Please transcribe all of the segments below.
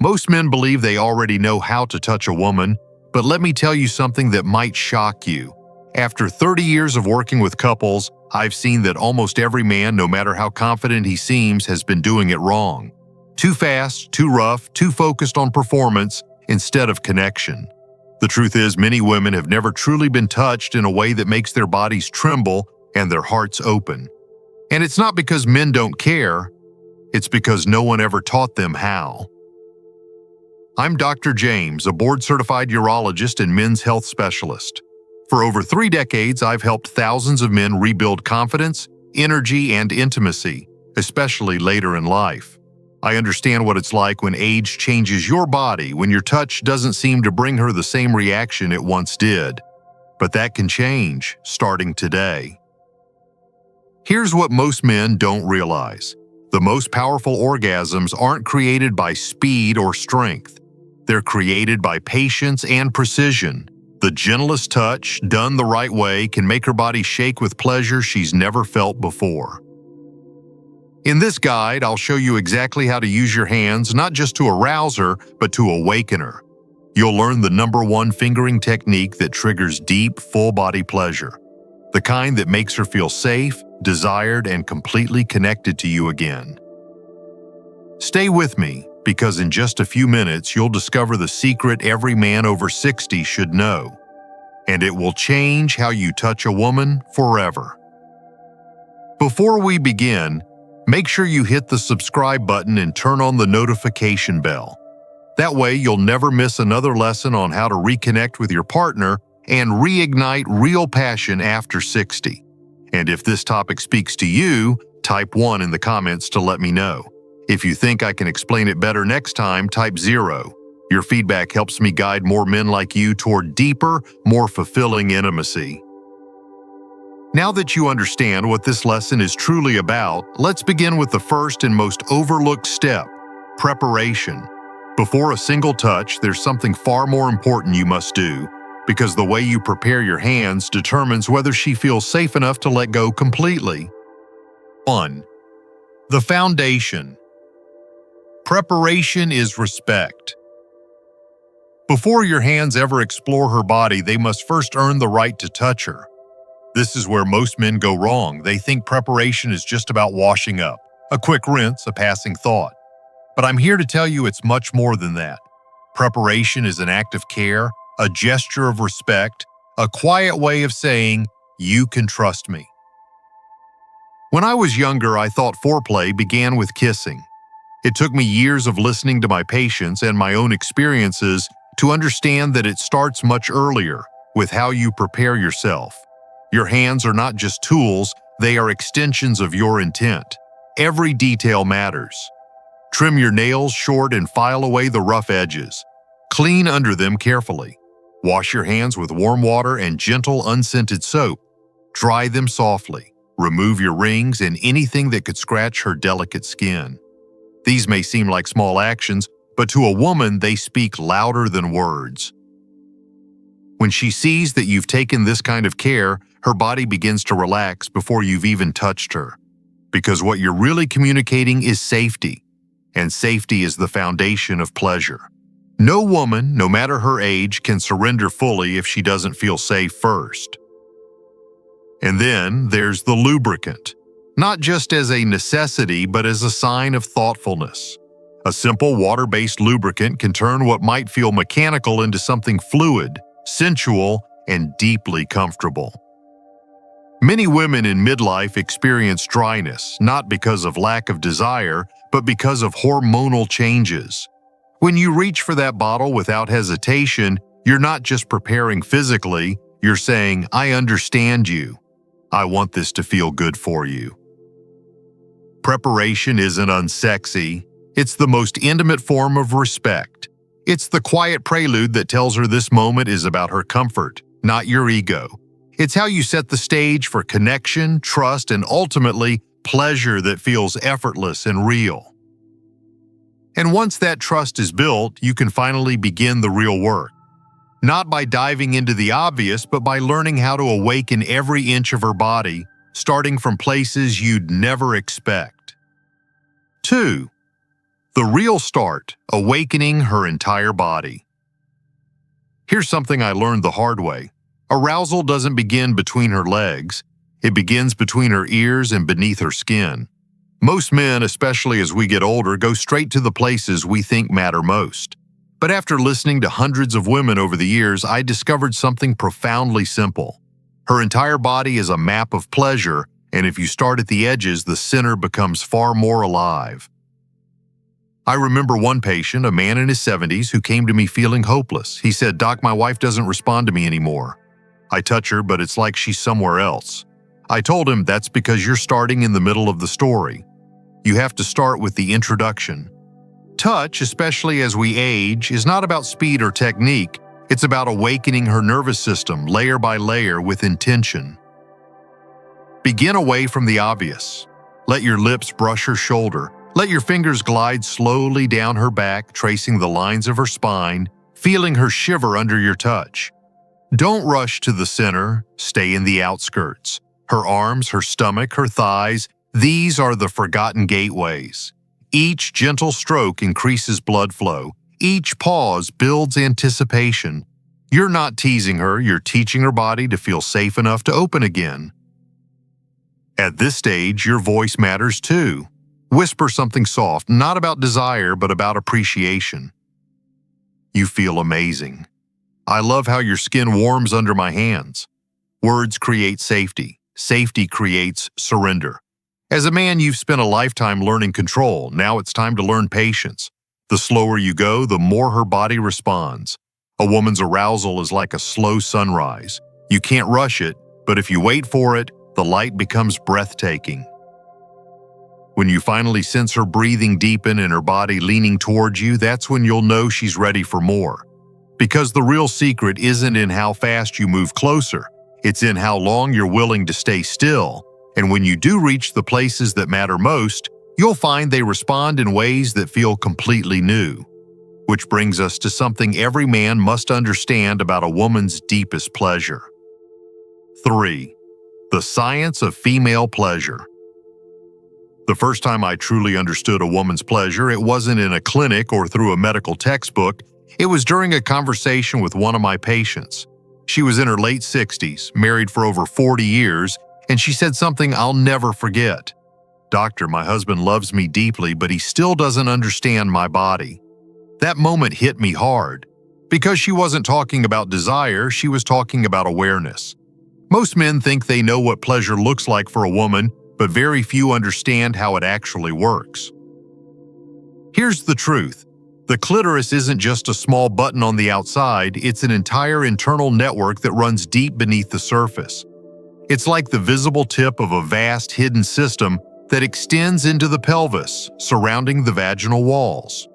Most men believe they already know how to touch a woman, but let me tell you something that might shock you. After 30 years of working with couples, I've seen that almost every man, no matter how confident he seems, has been doing it wrong. Too fast, too rough, too focused on performance instead of connection. The truth is, many women have never truly been touched in a way that makes their bodies tremble and their hearts open. And it's not because men don't care, it's because no one ever taught them how. I'm Dr. James, a board-certified urologist and men's health specialist. For over 3 decades, I've helped thousands of men rebuild confidence, energy, and intimacy, especially later in life. I understand what it's like when age changes your body, when your touch doesn't seem to bring her the same reaction it once did. But that can change, starting today. Here's what most men don't realize. The most powerful orgasms aren't created by speed or strength. They're created by patience and precision. The gentlest touch, done the right way, can make her body shake with pleasure she's never felt before. In this guide, I'll show you exactly how to use your hands not just to arouse her, but to awaken her. You'll learn the #1 fingering technique that triggers deep, full-body pleasure. The kind that makes her feel safe, desired, and completely connected to you again. Stay with me, because in just a few minutes you'll discover the secret every man over 60 should know. And it will change how you touch a woman forever. Before we begin, make sure you hit the subscribe button and turn on the notification bell. That way you'll never miss another lesson on how to reconnect with your partner and reignite real passion after 60. And if this topic speaks to you, type 1 in the comments to let me know. If you think I can explain it better next time, type 0. Your feedback helps me guide more men like you toward deeper, more fulfilling intimacy. Now that you understand what this lesson is truly about, let's begin with the first and most overlooked step, preparation. Before a single touch, there's something far more important you must do, because the way you prepare your hands determines whether she feels safe enough to let go completely. 1. The foundation. Preparation is respect. Before your hands ever explore her body, they must first earn the right to touch her. This is where most men go wrong. They think preparation is just about washing up, a quick rinse, a passing thought. But I'm here to tell you it's much more than that. Preparation is an act of care, a gesture of respect, a quiet way of saying, "You can trust me." When I was younger, I thought foreplay began with kissing. It took me years of listening to my patients and my own experiences to understand that it starts much earlier, with how you prepare yourself. Your hands are not just tools, they are extensions of your intent. Every detail matters. Trim your nails short and file away the rough edges. Clean under them carefully. Wash your hands with warm water and gentle, unscented soap. Dry them softly. Remove your rings and anything that could scratch her delicate skin. These may seem like small actions, but to a woman, they speak louder than words. When she sees that you've taken this kind of care, her body begins to relax before you've even touched her. Because what you're really communicating is safety, and safety is the foundation of pleasure. No woman, no matter her age, can surrender fully if she doesn't feel safe first. And then there's the lubricant, not just as a necessity, but as a sign of thoughtfulness. A simple water-based lubricant can turn what might feel mechanical into something fluid, sensual, and deeply comfortable. Many women in midlife experience dryness, not because of lack of desire, but because of hormonal changes. When you reach for that bottle without hesitation, you're not just preparing physically, you're saying, "I understand you. I want this to feel good for you." Preparation isn't unsexy. It's the most intimate form of respect. It's the quiet prelude that tells her this moment is about her comfort, not your ego. It's how you set the stage for connection, trust, and ultimately, pleasure that feels effortless and real. And once that trust is built, you can finally begin the real work. Not by diving into the obvious, but by learning how to awaken every inch of her body, starting from places you'd never expect. 2. The real start, awakening her entire body. Here's something I learned the hard way. Arousal doesn't begin between her legs. It begins between her ears and beneath her skin. Most men, especially as we get older, go straight to the places we think matter most. But after listening to hundreds of women over the years, I discovered something profoundly simple. Her entire body is a map of pleasure, and if you start at the edges, the center becomes far more alive. I remember one patient, a man in his 70s, who came to me feeling hopeless. He said, "Doc, my wife doesn't respond to me anymore. I touch her, but it's like she's somewhere else." I told him, "That's because you're starting in the middle of the story. You have to start with the introduction." Touch, especially as we age, is not about speed or technique. It's about awakening her nervous system layer by layer with intention. Begin away from the obvious. Let your lips brush her shoulder. Let your fingers glide slowly down her back, tracing the lines of her spine, feeling her shiver under your touch. Don't rush to the center, stay in the outskirts. Her arms, her stomach, her thighs, these are the forgotten gateways. Each gentle stroke increases blood flow. Each pause builds anticipation. You're not teasing her, you're teaching her body to feel safe enough to open again. At this stage, your voice matters too. Whisper something soft, not about desire, but about appreciation. "You feel amazing. I love how your skin warms under my hands." Words create safety. Safety creates surrender. As a man, you've spent a lifetime learning control. Now it's time to learn patience. The slower you go, the more her body responds. A woman's arousal is like a slow sunrise. You can't rush it, but if you wait for it, the light becomes breathtaking. When you finally sense her breathing deepen and her body leaning towards you, that's when you'll know she's ready for more. Because the real secret isn't in how fast you move closer, it's in how long you're willing to stay still. And when you do reach the places that matter most, you'll find they respond in ways that feel completely new. Which brings us to something every man must understand about a woman's deepest pleasure. 3. The science of female pleasure. The first time I truly understood a woman's pleasure, it wasn't in a clinic or through a medical textbook. It was during a conversation with one of my patients. She was in her late 60s, married for over 40 years, and she said something I'll never forget. "Doctor, my husband loves me deeply, but he still doesn't understand my body." That moment hit me hard. Because she wasn't talking about desire, she was talking about awareness. Most men think they know what pleasure looks like for a woman, but very few understand how it actually works. Here's the truth. The clitoris isn't just a small button on the outside, it's an entire internal network that runs deep beneath the surface. It's like the visible tip of a vast hidden system that extends into the pelvis, surrounding the vaginal walls.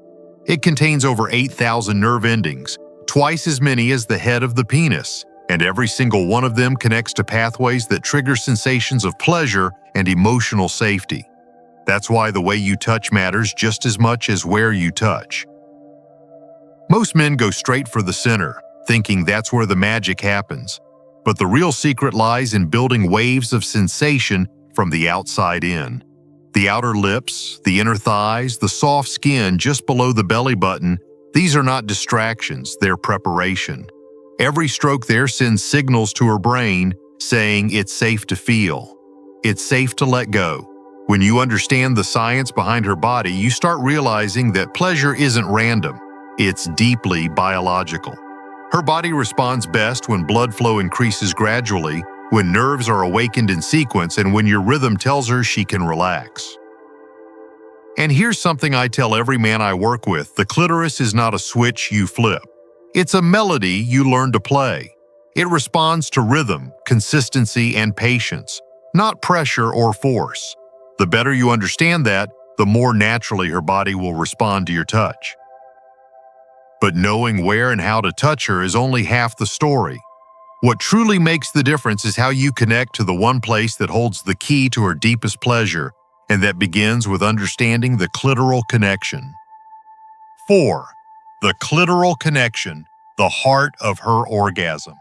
It contains over 8,000 nerve endings, twice as many as the head of the penis, and every single one of them connects to pathways that trigger sensations of pleasure and emotional safety. That's why the way you touch matters just as much as where you touch. Most men go straight for the center, thinking that's where the magic happens. But the real secret lies in building waves of sensation from the outside in. The outer lips, the inner thighs, the soft skin just below the belly button, these are not distractions, they're preparation. Every stroke there sends signals to her brain saying it's safe to feel. It's safe to let go. When you understand the science behind her body, you start realizing that pleasure isn't random. It's deeply biological. Her body responds best when blood flow increases gradually, when nerves are awakened in sequence, and when your rhythm tells her she can relax. And here's something I tell every man I work with: the clitoris is not a switch you flip. It's a melody you learn to play. It responds to rhythm, consistency, and patience, not pressure or force. The better you understand that, the more naturally her body will respond to your touch. But knowing where and how to touch her is only half the story. What truly makes the difference is how you connect to the one place that holds the key to her deepest pleasure, and that begins with understanding the clitoral connection. 4. The clitoral connection, the heart of her orgasm.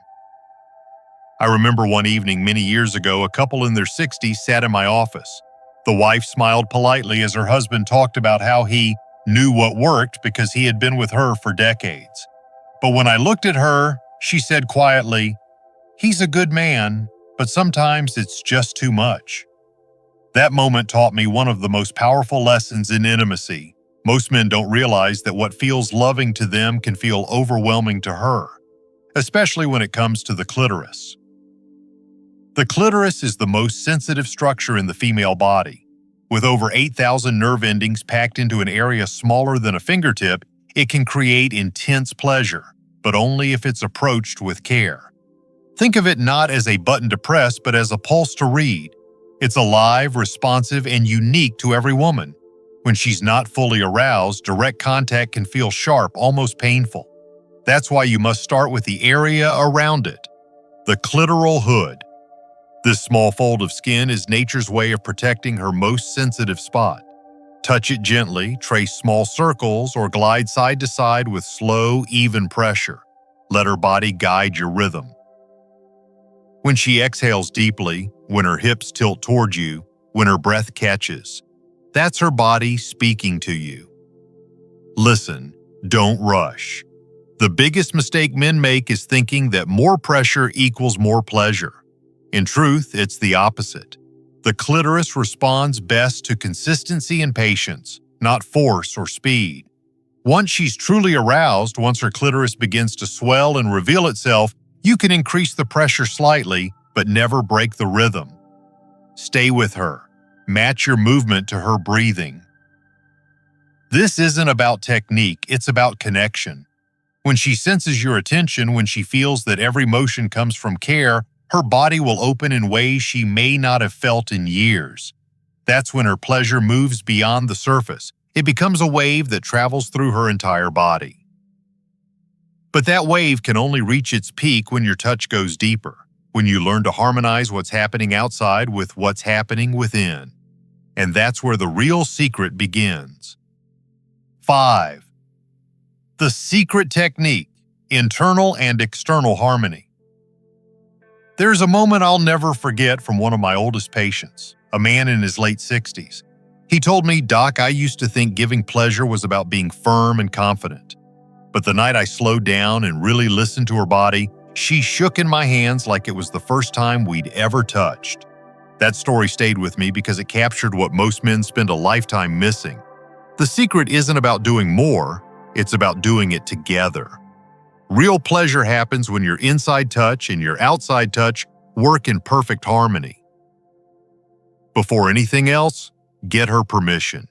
I remember one evening many years ago, a couple in their 60s sat in my office. The wife smiled politely as her husband talked about how he knew what worked because he had been with her for decades. But when I looked at her, she said quietly, "He's a good man, but sometimes it's just too much." That moment taught me one of the most powerful lessons in intimacy. Most men don't realize that what feels loving to them can feel overwhelming to her, especially when it comes to the clitoris. The clitoris is the most sensitive structure in the female body. With over 8,000 nerve endings packed into an area smaller than a fingertip, it can create intense pleasure, but only if it's approached with care. Think of it not as a button to press, but as a pulse to read. It's alive, responsive, and unique to every woman. When she's not fully aroused, direct contact can feel sharp, almost painful. That's why you must start with the area around it, the clitoral hood. This small fold of skin is nature's way of protecting her most sensitive spot. Touch it gently, trace small circles, or glide side to side with slow, even pressure. Let her body guide your rhythm. When she exhales deeply, when her hips tilt toward you, when her breath catches, that's her body speaking to you. Listen, don't rush. The biggest mistake men make is thinking that more pressure equals more pleasure. In truth, it's the opposite. The clitoris responds best to consistency and patience, not force or speed. Once she's truly aroused, once her clitoris begins to swell and reveal itself, you can increase the pressure slightly, but never break the rhythm. Stay with her. Match your movement to her breathing. This isn't about technique, it's about connection. When she senses your attention, when she feels that every motion comes from care, her body will open in ways she may not have felt in years. That's when her pleasure moves beyond the surface. It becomes a wave that travels through her entire body. But that wave can only reach its peak when your touch goes deeper, when you learn to harmonize what's happening outside with what's happening within. And that's where the real secret begins. 5. The secret technique, internal and external harmony. There's a moment I'll never forget from one of my oldest patients, a man in his late 60s. He told me, "Doc, I used to think giving pleasure was about being firm and confident. But the night I slowed down and really listened to her body, she shook in my hands like it was the first time we'd ever touched." That story stayed with me because it captured what most men spend a lifetime missing. The secret isn't about doing more, it's about doing it together. Real pleasure happens when your inside touch and your outside touch work in perfect harmony. Before anything else, get her permission.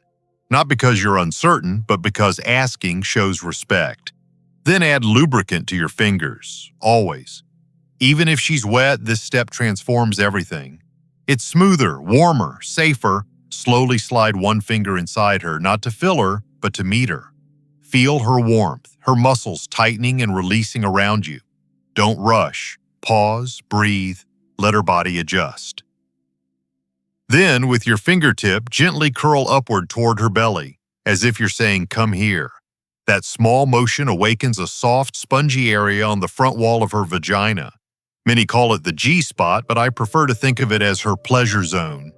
Not because you're uncertain, but because asking shows respect. Then add lubricant to your fingers, always. Even if she's wet, this step transforms everything. It's smoother, warmer, safer. Slowly slide one finger inside her, not to fill her, but to meet her. Feel her warmth, her muscles tightening and releasing around you. Don't rush. Pause, breathe, let her body adjust. Then, with your fingertip, gently curl upward toward her belly, as if you're saying, "Come here." That small motion awakens a soft, spongy area on the front wall of her vagina. Many call it the G-spot, but I prefer to think of it as her pleasure zone.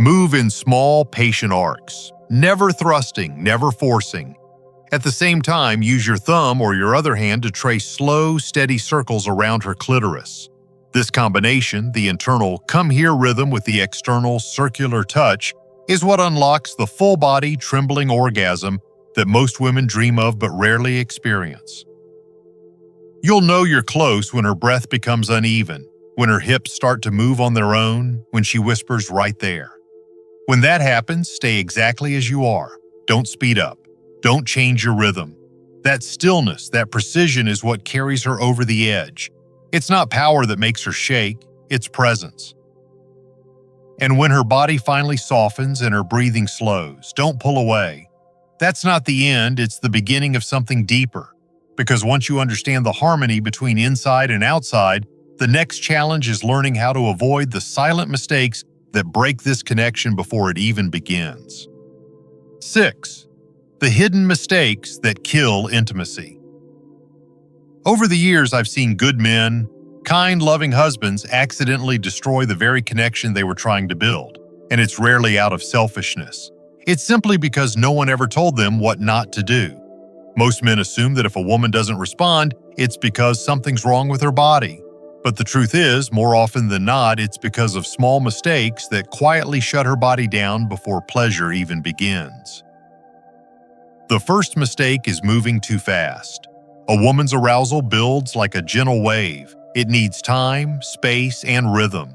Move in small, patient arcs, never thrusting, never forcing. At the same time, use your thumb or your other hand to trace slow, steady circles around her clitoris. This combination, the internal "come here" rhythm with the external circular touch, is what unlocks the full-body, trembling orgasm that most women dream of but rarely experience. You'll know you're close when her breath becomes uneven, when her hips start to move on their own, when she whispers right there. When that happens, stay exactly as you are. Don't speed up. Don't change your rhythm. That stillness, that precision is what carries her over the edge. It's not power that makes her shake, it's presence. And when her body finally softens and her breathing slows, don't pull away. That's not the end, it's the beginning of something deeper. Because once you understand the harmony between inside and outside, the next challenge is learning how to avoid the silent mistakes that break this connection before it even begins. 6. The hidden mistakes that kill intimacy. Over the years, I've seen good men, kind, loving husbands accidentally destroy the very connection they were trying to build, and it's rarely out of selfishness. It's simply because no one ever told them what not to do. Most men assume that if a woman doesn't respond, it's because something's wrong with her body. But the truth is, more often than not, it's because of small mistakes that quietly shut her body down before pleasure even begins. The first mistake is moving too fast. A woman's arousal builds like a gentle wave. It needs time, space, and rhythm.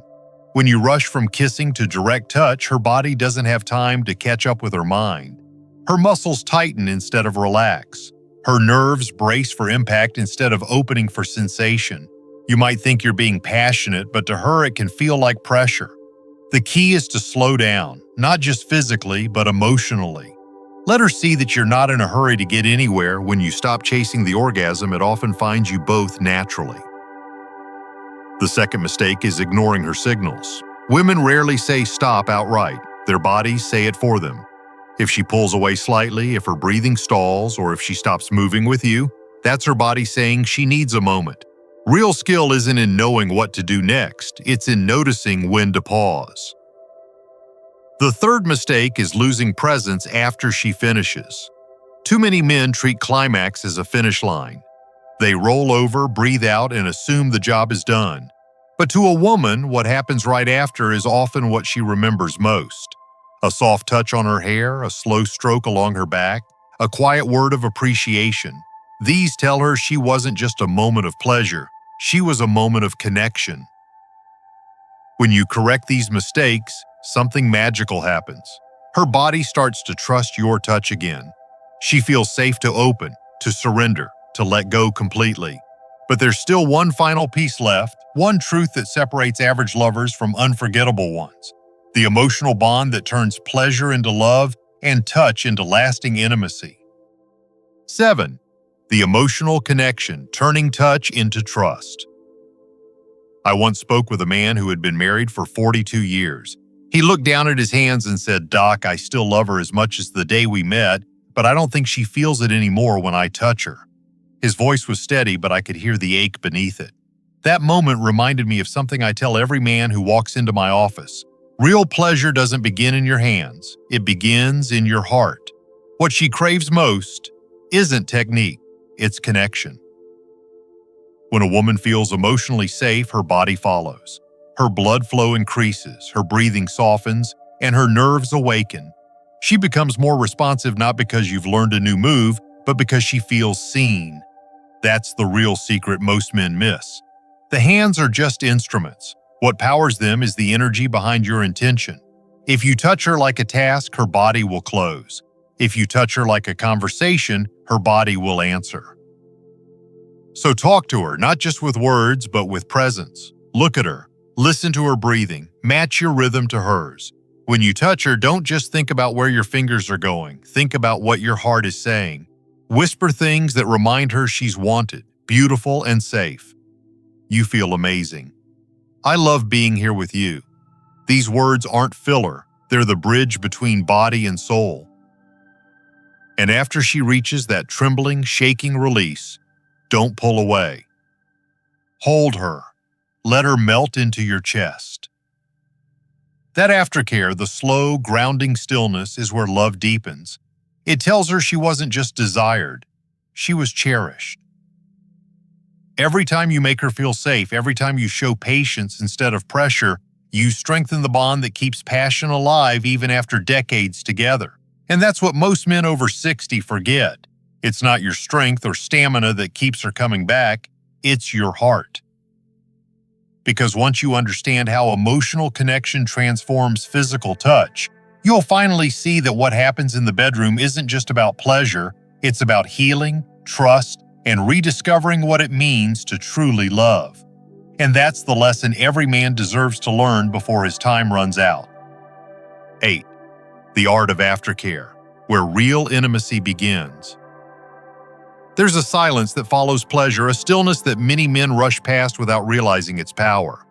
When you rush from kissing to direct touch, her body doesn't have time to catch up with her mind. Her muscles tighten instead of relax. Her nerves brace for impact instead of opening for sensation. You might think you're being passionate, but to her it can feel like pressure. The key is to slow down, not just physically, but emotionally. Let her see that you're not in a hurry to get anywhere. When you stop chasing the orgasm, it often finds you both naturally. The second mistake is ignoring her signals. Women rarely say stop outright. Their bodies say it for them. If she pulls away slightly, if her breathing stalls, or if she stops moving with you, that's her body saying she needs a moment. Real skill isn't in knowing what to do next, it's in noticing when to pause. The third mistake is losing presence after she finishes. Too many men treat climax as a finish line. They roll over, breathe out, and assume the job is done. But to a woman, what happens right after is often what she remembers most. A soft touch on her hair, a slow stroke along her back, a quiet word of appreciation. These tell her she wasn't just a moment of pleasure, she was a moment of connection. When you correct these mistakes, something magical happens. Her body starts to trust your touch again. She feels safe to open, to surrender, to let go completely. But there's still one final piece left, one truth that separates average lovers from unforgettable ones. The emotional bond that turns pleasure into love and touch into lasting intimacy. 7. The emotional connection, turning touch into trust. I once spoke with a man who had been married for 42 years. He looked down at his hands and said, "Doc, I still love her as much as the day we met, but I don't think she feels it anymore when I touch her." His voice was steady, but I could hear the ache beneath it. That moment reminded me of something I tell every man who walks into my office. Real pleasure doesn't begin in your hands, it begins in your heart. What she craves most isn't technique, it's connection. When a woman feels emotionally safe, her body follows. Her blood flow increases, her breathing softens, and her nerves awaken. She becomes more responsive not because you've learned a new move, but because she feels seen. That's the real secret most men miss. The hands are just instruments. What powers them is the energy behind your intention. If you touch her like a task, her body will close. If you touch her like a conversation, her body will answer. So talk to her, not just with words, but with presence. Look at her. Listen to her breathing. Match your rhythm to hers. When you touch her, don't just think about where your fingers are going. Think about what your heart is saying. Whisper things that remind her she's wanted, beautiful, and safe. You feel amazing. I love being here with you. These words aren't filler. They're the bridge between body and soul. And after she reaches that trembling, shaking release, don't pull away. Hold her. Let her melt into your chest. That aftercare, the slow, grounding stillness, is where love deepens. It tells her she wasn't just desired, she was cherished. Every time you make her feel safe, every time you show patience instead of pressure, you strengthen the bond that keeps passion alive even after decades together. And that's what most men over 60 forget. It's not your strength or stamina that keeps her coming back, it's your heart. Because once you understand how emotional connection transforms physical touch, you'll finally see that what happens in the bedroom isn't just about pleasure, it's about healing, trust, and rediscovering what it means to truly love. And that's the lesson every man deserves to learn before his time runs out. 8. The art of aftercare, where real intimacy begins. There's a silence that follows pleasure, a stillness that many men rush past without realizing its power.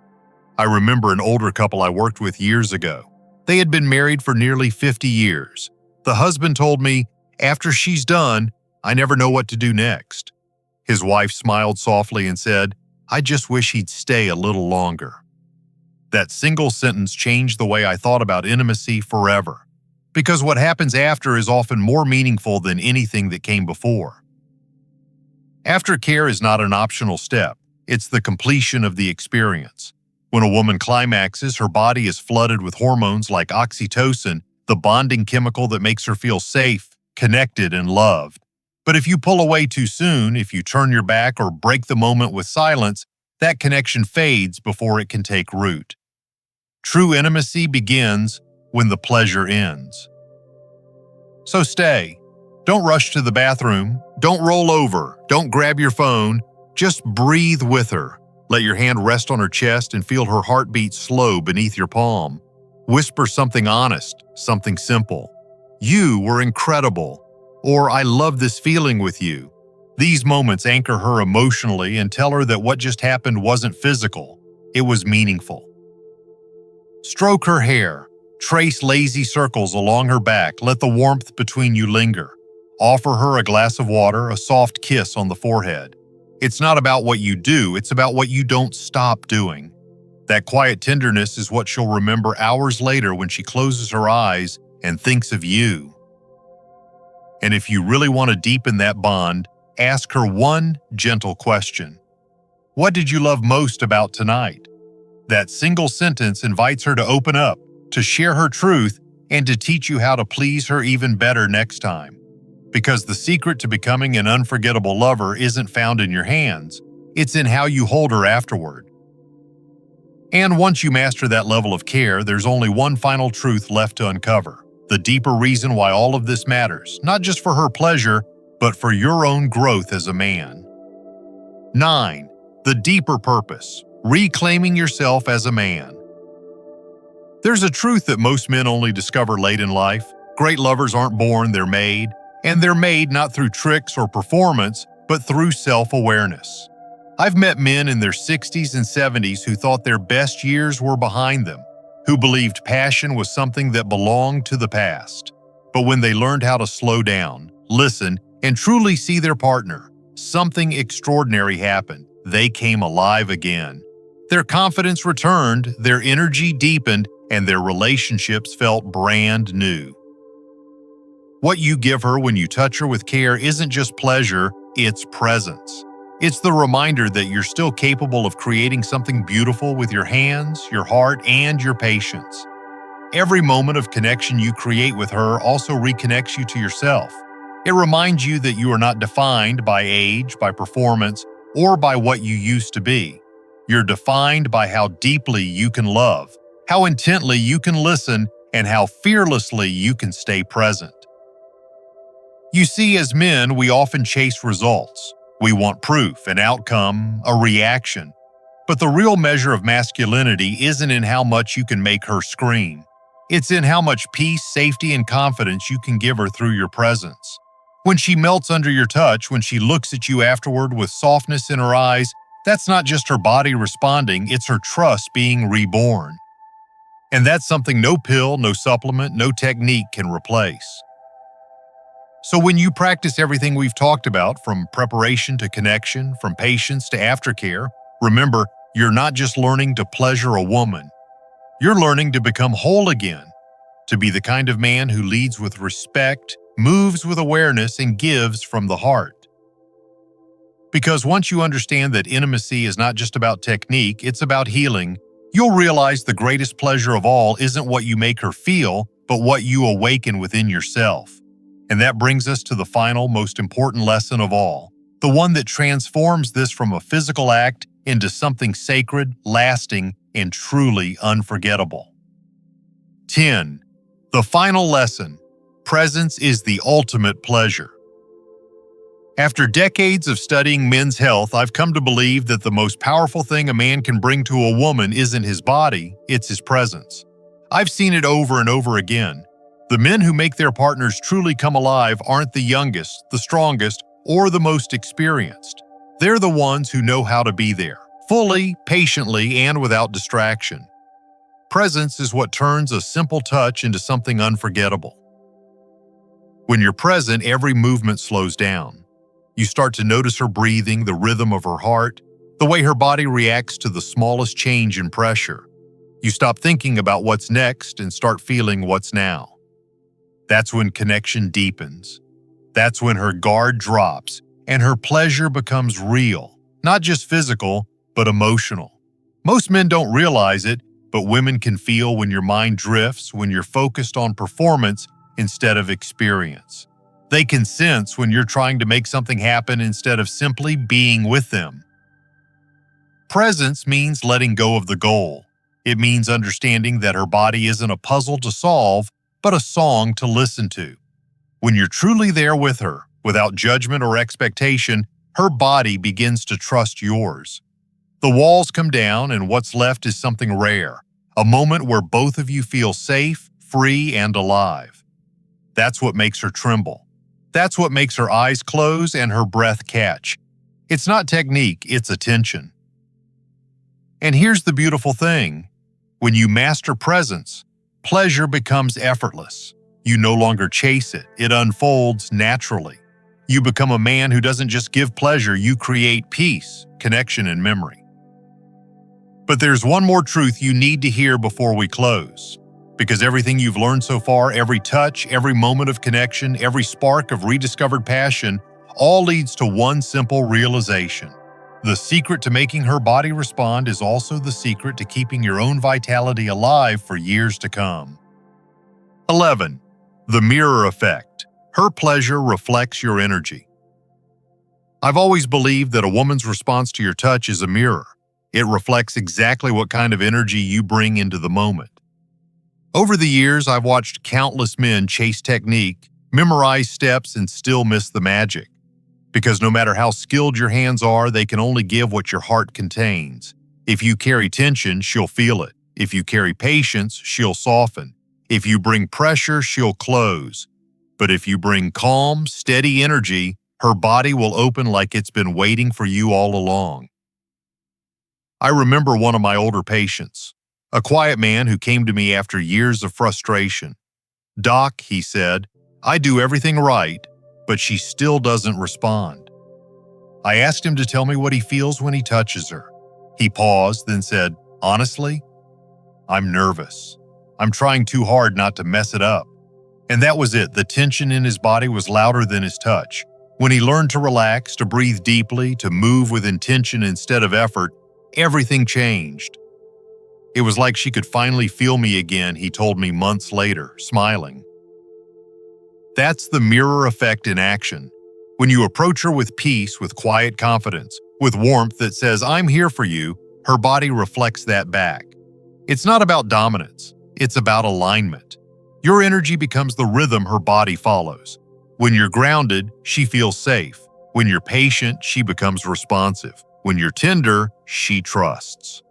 I remember an older couple I worked with years ago. They had been married for nearly 50 years. The husband told me, "After she's done, I never know what to do next." His wife smiled softly and said, "I just wish he'd stay a little longer." That single sentence changed the way I thought about intimacy forever. because what happens after is often more meaningful than anything that came before. Aftercare is not an optional step. It's the completion of the experience. When a woman climaxes, her body is flooded with hormones like oxytocin, the bonding chemical that makes her feel safe, connected, and loved. But if you pull away too soon, if you turn your back or break the moment with silence, that connection fades before it can take root. True intimacy begins when the pleasure ends. So stay. Don't rush to the bathroom. Don't roll over. Don't grab your phone. Just breathe with her. Let your hand rest on her chest and feel her heartbeat slow beneath your palm. Whisper something honest, something simple. You were incredible. Or I love this feeling with you. These moments anchor her emotionally and tell her that what just happened wasn't physical. It was meaningful. Stroke her hair. Trace lazy circles along her back. Let the warmth between you linger. Offer her a glass of water, a soft kiss on the forehead. It's not about what you do, it's about what you don't stop doing. That quiet tenderness is what she'll remember hours later when she closes her eyes and thinks of you. And if you really want to deepen that bond, ask her one gentle question. What did you love most about tonight? That single sentence invites her to open up, to share her truth, and to teach you how to please her even better next time. Because the secret to becoming an unforgettable lover isn't found in your hands, it's in how you hold her afterward. And once you master that level of care, there's only one final truth left to uncover, the deeper reason why all of this matters, not just for her pleasure, but for your own growth as a man. 9. The deeper purpose, reclaiming yourself as a man. There's a truth that most men only discover late in life. Great lovers aren't born, they're made. And they're made not through tricks or performance, but through self-awareness. I've met men in their 60s and 70s who thought their best years were behind them, who believed passion was something that belonged to the past. But when they learned how to slow down, listen, and truly see their partner, something extraordinary happened. They came alive again. Their confidence returned, their energy deepened, and their relationships felt brand new. What you give her when you touch her with care isn't just pleasure, it's presence. It's the reminder that you're still capable of creating something beautiful with your hands, your heart, and your patience. Every moment of connection you create with her also reconnects you to yourself. It reminds you that you are not defined by age, by performance, or by what you used to be. You're defined by how deeply you can love, how intently you can listen, and how fearlessly you can stay present. You see, as men, we often chase results. We want proof, an outcome, a reaction. But the real measure of masculinity isn't in how much you can make her scream. It's in how much peace, safety, and confidence you can give her through your presence. When she melts under your touch, when she looks at you afterward with softness in her eyes, that's not just her body responding, it's her trust being reborn. And that's something no pill, no supplement, no technique can replace. So when you practice everything we've talked about, from preparation to connection, from patience to aftercare, remember, you're not just learning to pleasure a woman. You're learning to become whole again, to be the kind of man who leads with respect, moves with awareness, and gives from the heart. Because once you understand that intimacy is not just about technique, it's about healing, you'll realize the greatest pleasure of all isn't what you make her feel, but what you awaken within yourself. And that brings us to the final, most important lesson of all, the one that transforms this from a physical act into something sacred, lasting, and truly unforgettable. 10. The final lesson. Presence is the ultimate pleasure. After decades of studying men's health, I've come to believe that the most powerful thing a man can bring to a woman isn't his body, it's his presence. I've seen it over and over again. The men who make their partners truly come alive aren't the youngest, the strongest, or the most experienced. They're the ones who know how to be there, fully, patiently, and without distraction. Presence is what turns a simple touch into something unforgettable. When you're present, every movement slows down. You start to notice her breathing, the rhythm of her heart, the way her body reacts to the smallest change in pressure. You stop thinking about what's next and start feeling what's now. That's when connection deepens. That's when her guard drops and her pleasure becomes real, not just physical, but emotional. Most men don't realize it, but women can feel when your mind drifts, when you're focused on performance instead of experience. They can sense when you're trying to make something happen instead of simply being with them. Presence means letting go of the goal. It means understanding that her body isn't a puzzle to solve, but a song to listen to. When you're truly there with her, without judgment or expectation, her body begins to trust yours. The walls come down and what's left is something rare, a moment where both of you feel safe, free, and alive. That's what makes her tremble. That's what makes her eyes close and her breath catch. It's not technique, it's attention. And here's the beautiful thing. When you master presence, pleasure becomes effortless. You no longer chase it. It unfolds naturally. You become a man who doesn't just give pleasure, you create peace, connection, and memory. But there's one more truth you need to hear before we close. Because everything you've learned so far, every touch, every moment of connection, every spark of rediscovered passion, all leads to one simple realization. The secret to making her body respond is also the secret to keeping your own vitality alive for years to come. 11. The mirror effect. Her pleasure reflects your energy. I've always believed that a woman's response to your touch is a mirror. It reflects exactly what kind of energy you bring into the moment. Over the years, I've watched countless men chase technique, memorize steps, and still miss the magic. Because no matter how skilled your hands are, they can only give what your heart contains. If you carry tension, she'll feel it. If you carry patience, she'll soften. If you bring pressure, she'll close. But if you bring calm, steady energy, her body will open like it's been waiting for you all along. I remember one of my older patients, a quiet man who came to me after years of frustration. "Doc," he said, "I do everything right, but she still doesn't respond." I asked him to tell me what he feels when he touches her. He paused, then said, "Honestly, I'm nervous. I'm trying too hard not to mess it up." And that was it. The tension in his body was louder than his touch. When he learned to relax, to breathe deeply, to move with intention instead of effort, everything changed. It was like she could finally feel me again, he told me months later, smiling. That's the mirror effect in action. When you approach her with peace, with quiet confidence, with warmth that says, "I'm here for you," her body reflects that back. It's not about dominance. It's about alignment. Your energy becomes the rhythm her body follows. When you're grounded, she feels safe. When you're patient, she becomes responsive. When you're tender, she trusts.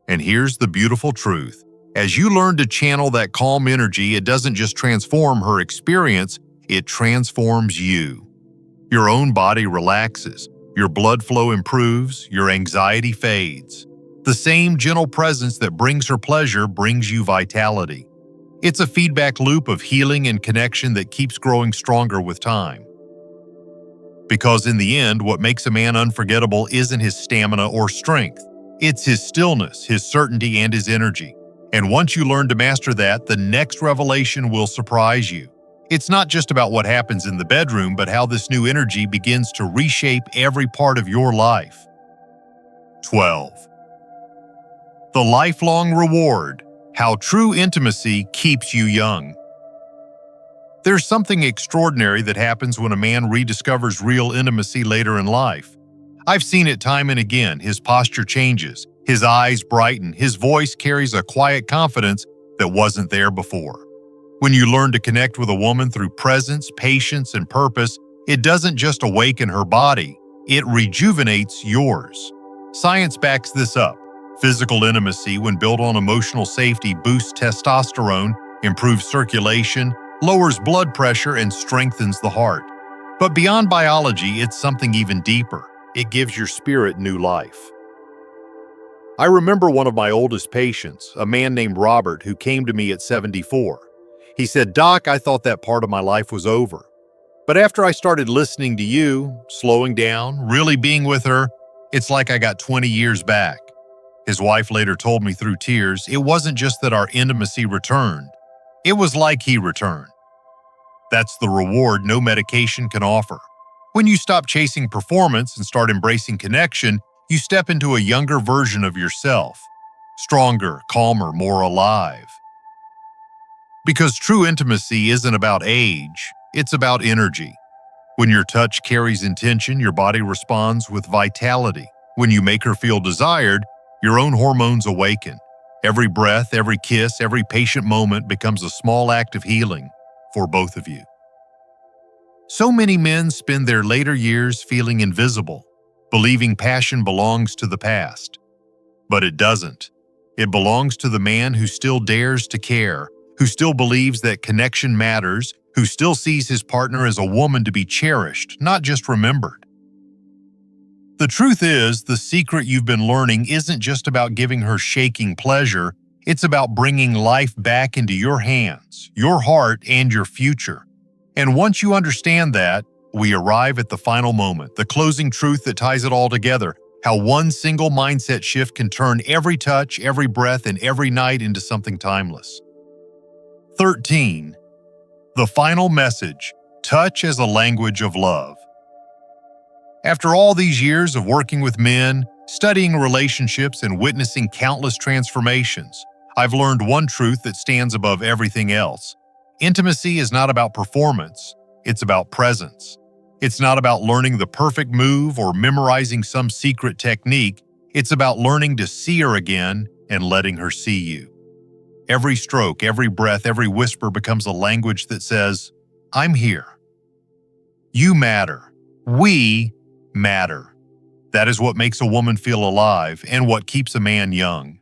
And here's the beautiful truth. As you learn to channel that calm energy, it doesn't just transform her experience, it transforms you. Your own body relaxes, your blood flow improves, your anxiety fades. The same gentle presence that brings her pleasure brings you vitality. It's a feedback loop of healing and connection that keeps growing stronger with time. Because in the end, what makes a man unforgettable isn't his stamina or strength. It's his stillness, his certainty, and his energy. And once you learn to master that, the next revelation will surprise you. It's not just about what happens in the bedroom, but how this new energy begins to reshape every part of your life. 12. The lifelong reward. How true intimacy keeps you young. There's something extraordinary that happens when a man rediscovers real intimacy later in life. I've seen it time and again. His posture changes, his eyes brighten, his voice carries a quiet confidence that wasn't there before. When you learn to connect with a woman through presence, patience, and purpose, it doesn't just awaken her body, it rejuvenates yours. Science backs this up. Physical intimacy, when built on emotional safety, boosts testosterone, improves circulation, lowers blood pressure, and strengthens the heart. But beyond biology, it's something even deeper. It gives your spirit new life. I remember one of my oldest patients, a man named Robert, who came to me at 74. He said, "Doc, I thought that part of my life was over. But after I started listening to you, slowing down, really being with her, it's like I got 20 years back." His wife later told me through tears, it wasn't just that our intimacy returned. It was like he returned. That's the reward no medication can offer. When you stop chasing performance and start embracing connection, you step into a younger version of yourself. Stronger, calmer, more alive. Because true intimacy isn't about age, it's about energy. When your touch carries intention, your body responds with vitality. When you make her feel desired, your own hormones awaken. Every breath, every kiss, every patient moment becomes a small act of healing for both of you. So many men spend their later years feeling invisible, believing passion belongs to the past. But it doesn't. It belongs to the man who still dares to care, who still believes that connection matters, who still sees his partner as a woman to be cherished, not just remembered. The truth is, the secret you've been learning isn't just about giving her shaking pleasure, it's about bringing life back into your hands, your heart, and your future. And once you understand that, we arrive at the final moment, the closing truth that ties it all together, how one single mindset shift can turn every touch, every breath, and every night into something timeless. 13. The final message, touch as a language of love. After all these years of working with men, studying relationships, and witnessing countless transformations, I've learned one truth that stands above everything else. Intimacy is not about performance, it's about presence. It's not about learning the perfect move or memorizing some secret technique, it's about learning to see her again and letting her see you. Every stroke, every breath, every whisper becomes a language that says, I'm here. You matter. We matter. That is what makes a woman feel alive and what keeps a man young.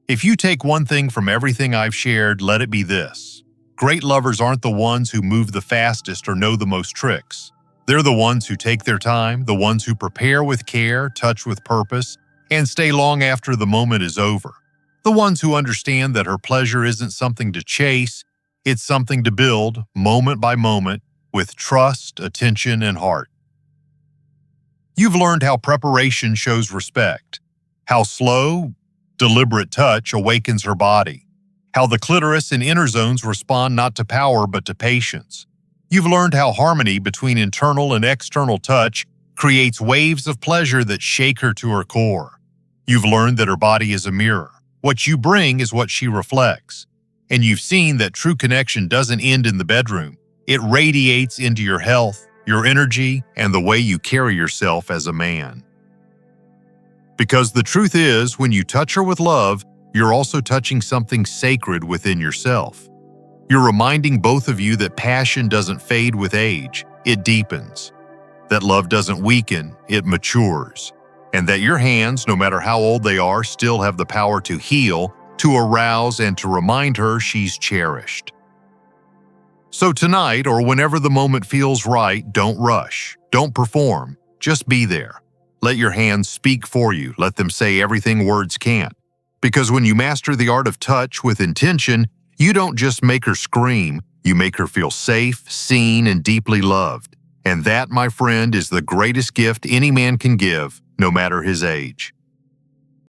If you take one thing from everything I've shared, let it be this. Great lovers aren't the ones who move the fastest or know the most tricks. They're the ones who take their time, the ones who prepare with care, touch with purpose, and stay long after the moment is over. The ones who understand that her pleasure isn't something to chase, it's something to build, moment by moment, with trust, attention, and heart. You've learned how preparation shows respect, how slow, deliberate touch awakens her body, how the clitoris and inner zones respond not to power but to patience. You've learned how harmony between internal and external touch creates waves of pleasure that shake her to her core. You've learned that her body is a mirror. What you bring is what she reflects. And you've seen that true connection doesn't end in the bedroom. It radiates into your health, your energy, and the way you carry yourself as a man. Because the truth is, when you touch her with love, you're also touching something sacred within yourself. You're reminding both of you that passion doesn't fade with age, it deepens. That love doesn't weaken, it matures. And that your hands, no matter how old they are, still have the power to heal, to arouse, and to remind her she's cherished. So tonight, or whenever the moment feels right, don't rush, don't perform, just be there. Let your hands speak for you, let them say everything words can't. Because when you master the art of touch with intention, you don't just make her scream, you make her feel safe, seen, and deeply loved. And that, my friend, is the greatest gift any man can give, no matter his age.